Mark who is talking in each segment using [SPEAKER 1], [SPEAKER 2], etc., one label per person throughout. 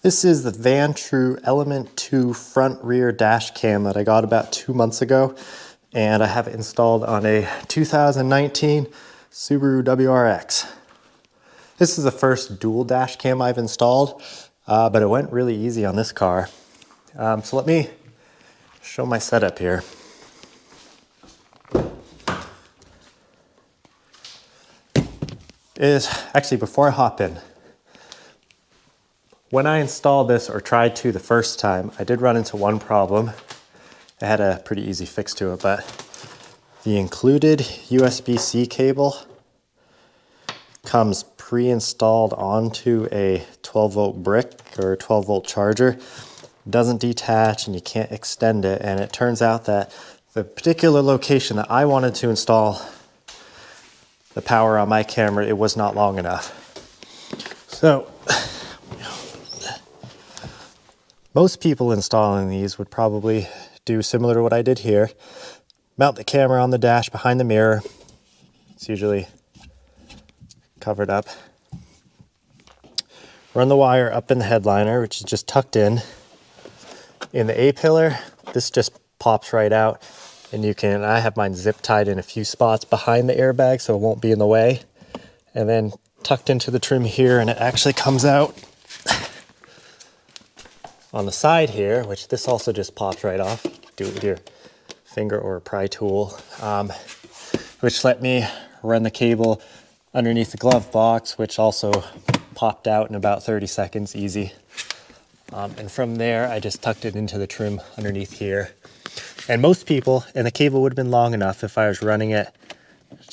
[SPEAKER 1] This is the Vantrue Element 2 front rear dash cam that I got about 2 months ago, and I have it installed on a 2019 Subaru WRX. This is the first dual dash cam I've installed, but it went really easy on this car. So let me show my setup here. Actually, before I hop in, when I installed this, or tried to the first time, I did run into one problem. I had a pretty easy fix to it, but the included USB-C cable comes pre-installed onto a 12-volt brick or 12-volt charger. It doesn't detach and you can't extend it, and it turns out that the particular location that I wanted to install the power on my camera, it was not long enough. So most people installing these would probably do similar to what I did here. Mount the camera on the dash behind the mirror. It's usually covered up. Run the wire up in the headliner, which is just tucked in. In the A-pillar, this just pops right out, and I have mine zip tied in a few spots behind the airbag so it won't be in the way. And then tucked into the trim here, and it actually comes out on the side here, which this also just pops right off. Do it with your finger or a pry tool, which let me run the cable underneath the glove box, which also popped out in about 30 seconds, easy. And from there, I just tucked it into the trim underneath here. And most people, and the cable would have been long enough if I was running it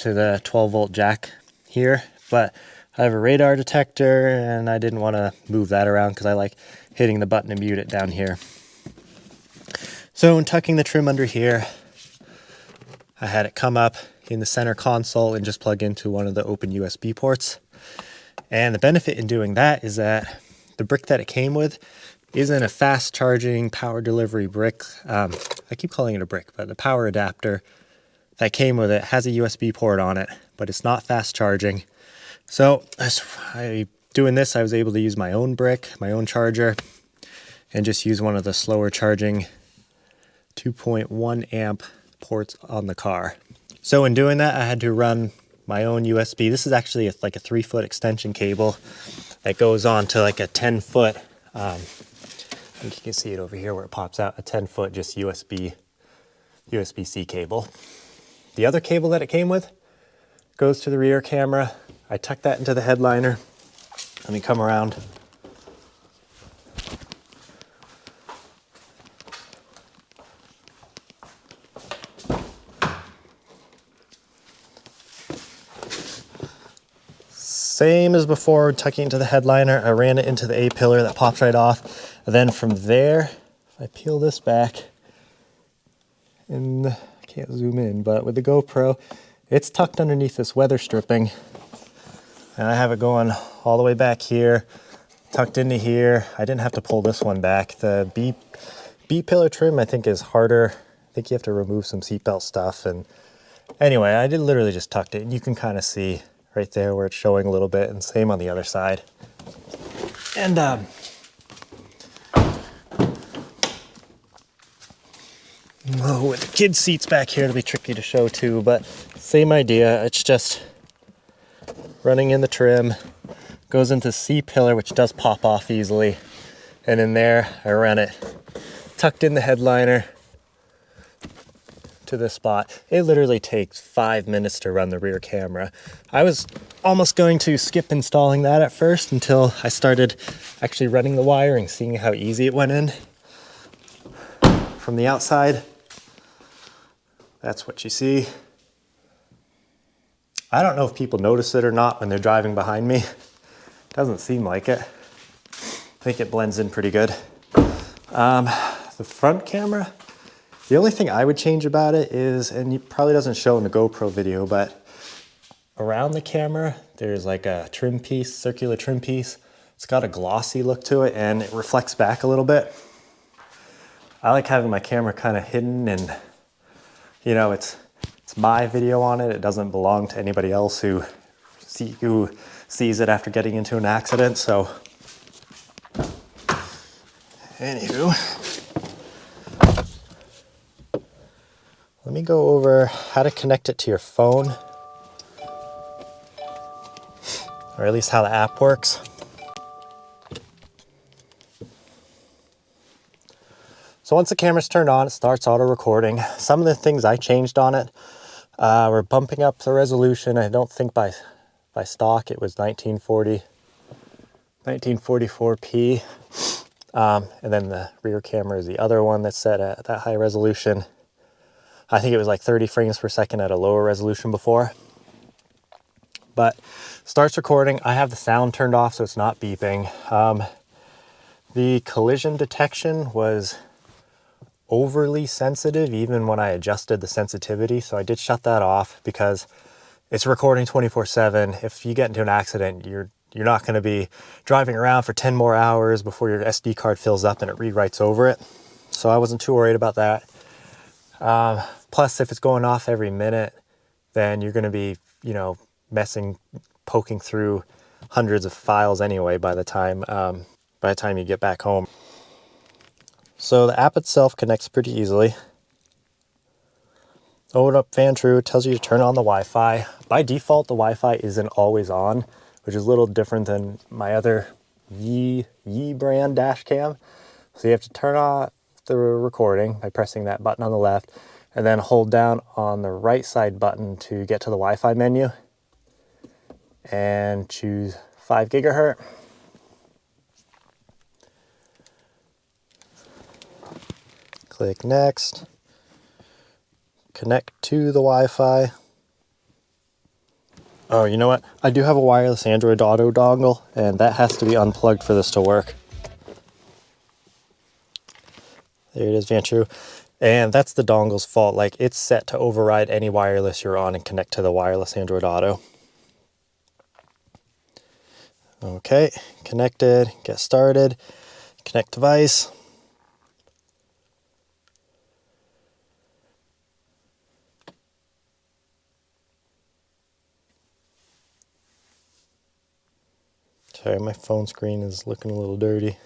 [SPEAKER 1] to the 12-volt jack here, but I have a radar detector and I didn't want to move that around because I like hitting the button to mute it down here. So in tucking the trim under here, I had it come up in the center console and just plug into one of the open USB ports. And the benefit in doing that is that the brick that it came with isn't a fast charging power delivery brick. I keep calling it a brick, but the power adapter that came with it has a USB port on it, but it's not fast charging. So doing this, I was able to use my own brick, my own charger, and just use one of the slower charging 2.1 amp ports on the car. So in doing that, I had to run my own USB. This is actually like a 3-foot extension cable that goes on to like a 10-foot, I think you can see it over here where it pops out, a 10-foot just USB-C cable. The other cable that it came with goes to the rear camera. I tuck that into the headliner. Let me come around. Same as before, tucking into the headliner. I ran it into the A-pillar that pops right off. And then from there, if I peel this back, and I can't zoom in, but with the GoPro, it's tucked underneath this weather stripping. And I have it going all the way back here, tucked into here. I didn't have to pull this one back. The B-pillar trim, I think, is harder. I think you have to remove some seatbelt stuff. And anyway, I literally just tucked it. And you can kind of see right there where it's showing a little bit, and same on the other side. And with the kids' seats back here, it'll be tricky to show too, but same idea. It's just running in the trim, goes into C-pillar, which does pop off easily. And in there, I ran it tucked in the headliner to this spot. It literally takes 5 minutes to run the rear camera. I was almost going to skip installing that at first until I started actually running the wiring, seeing how easy it went in. From the outside, that's what you see. I don't know if people notice it or not when they're driving behind me. Doesn't seem like it. I think it blends in pretty good. The front camera, the only thing I would change about it is, and it probably doesn't show in the GoPro video, but around the camera, there's like a trim piece, circular trim piece. It's got a glossy look to it and it reflects back a little bit. I like having my camera kind of hidden, and you know, it's my video on it. It doesn't belong to anybody else who sees it after getting into an accident. So Anywho, let me go over how to connect it to your phone, or at least how the app works. So once the camera's turned on, it starts auto recording. Some of the things I changed on it, we're bumping up the resolution. I don't think by stock it was 1944p. And then the rear camera is the other one that's set at that high resolution. I think it was like 30 frames per second at a lower resolution before. But starts recording. I have the sound turned off so it's not beeping. The collision detection was overly sensitive even when I adjusted the sensitivity, so I did shut that off because it's recording 24/7. If you get into an accident, you're not going to be driving around for 10 more hours before your SD card fills up and it rewrites over it. So I wasn't too worried about that. Plus, if it's going off every minute, then you're going to be, poking through hundreds of files anyway by the time you get back home. So the app itself connects pretty easily. Open up Vantrue, tells you to turn on the Wi-Fi. By default, the Wi-Fi isn't always on, which is a little different than my other Yi brand dash cam. So you have to turn on the recording by pressing that button on the left, and then hold down on the right side button to get to the Wi-Fi menu, and choose 5 gigahertz. Click next, connect to the Wi-Fi. Oh, you know what? I do have a wireless Android Auto dongle, and that has to be unplugged for this to work. There it is, Vantrue. And that's the dongle's fault. Like, it's set to override any wireless you're on and connect to the wireless Android Auto. Okay, connected, get started, connect device. Sorry, my phone screen is looking a little dirty.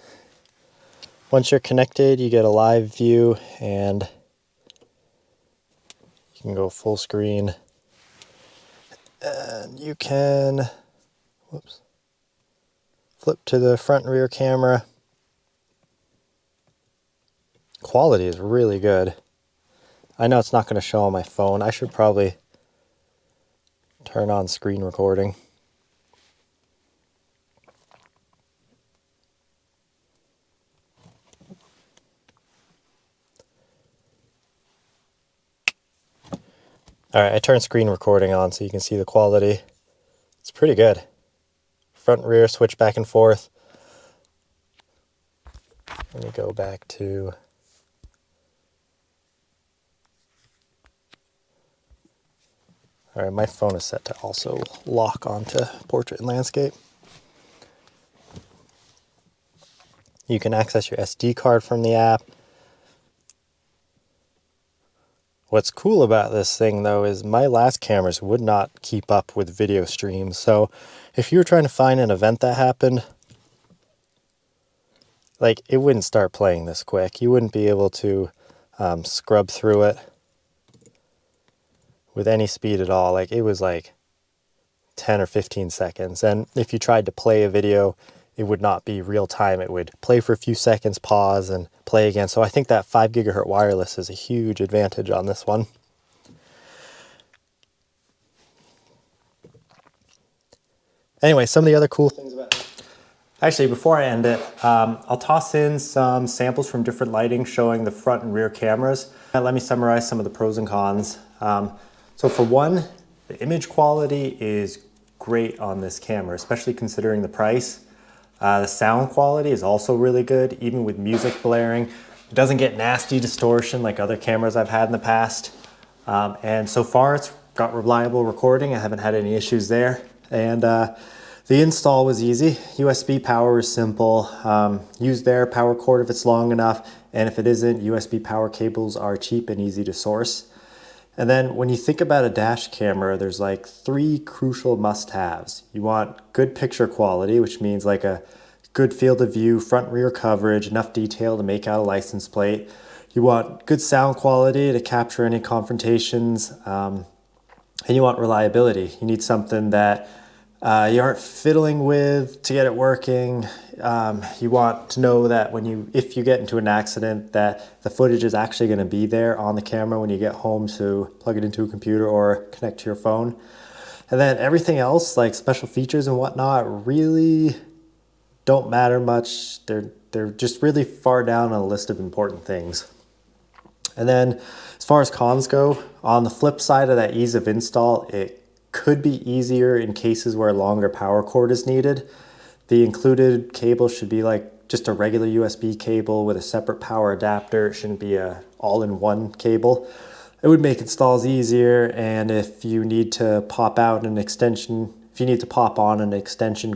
[SPEAKER 1] Once you're connected, you get a live view and you can go full screen. And you can, flip to the front and rear camera. Quality is really good. I know it's not going to show on my phone. I should probably turn on screen recording. All right, I turned screen recording on so you can see the quality. It's pretty good. Front and rear switch back and forth. Let me go back to... All right, my phone is set to also lock onto portrait and landscape. You can access your SD card from the app. What's cool about this thing though is my last cameras would not keep up with video streams. So if you were trying to find an event that happened, like, it wouldn't start playing this quick. You wouldn't be able to scrub through it with any speed at all. Like, it was like 10 or 15 seconds. And if you tried to play a video, it would not be real time. It would play for a few seconds, pause, and play again. So I think that 5 gigahertz wireless is a huge advantage on this one. Anyway, some of the other cool things about it. Actually, before I end it, I'll toss in some samples from different lighting showing the front and rear cameras. Let me summarize some of the pros and cons. So for one, the image quality is great on this camera, especially considering the price. The sound quality is also really good, even with music blaring. It doesn't get nasty distortion like other cameras I've had in the past. And so far it's got reliable recording. I haven't had any issues there. And the install was easy. USB power is simple. Use their power cord if it's long enough. And if it isn't, USB power cables are cheap and easy to source. And then when you think about a dash camera, there's like 3 crucial must-haves. You want good picture quality, which means like a good field of view, front and rear coverage, enough detail to make out a license plate. You want good sound quality to capture any confrontations, and you want reliability. You need something that you aren't fiddling with to get it working. You want to know that if you get into an accident, that the footage is actually going to be there on the camera when you get home to plug it into a computer or connect to your phone. And then everything else, like special features and whatnot, really don't matter much. They're just really far down on a list of important things. And then as far as cons go, on the flip side of that ease of install, it could be easier in cases where a longer power cord is needed. The included cable should be like just a regular USB cable with a separate power adapter. It shouldn't be a all-in-one cable. It would make installs easier, and if you need to pop on an extension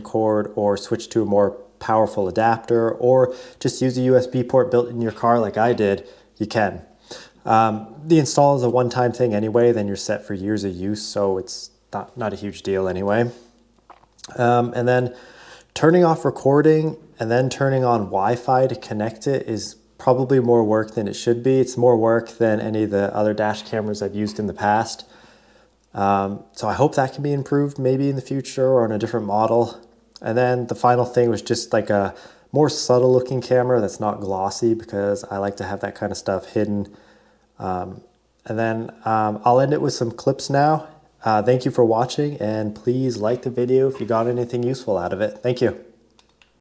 [SPEAKER 1] cord or switch to a more powerful adapter or just use a USB port built in your car like I did, you can. The install is a one-time thing anyway, then you're set for years of use, so it's not a huge deal anyway. And then turning off recording and then turning on Wi-Fi to connect it is probably more work than it should be. It's more work than any of the other dash cameras I've used in the past. So I hope that can be improved maybe in the future or on a different model. And then the final thing was just like a more subtle looking camera that's not glossy, because I like to have that kind of stuff hidden. And then I'll end it with some clips now. Thank you for watching, and please like the video if you got anything useful out of it. Thank you.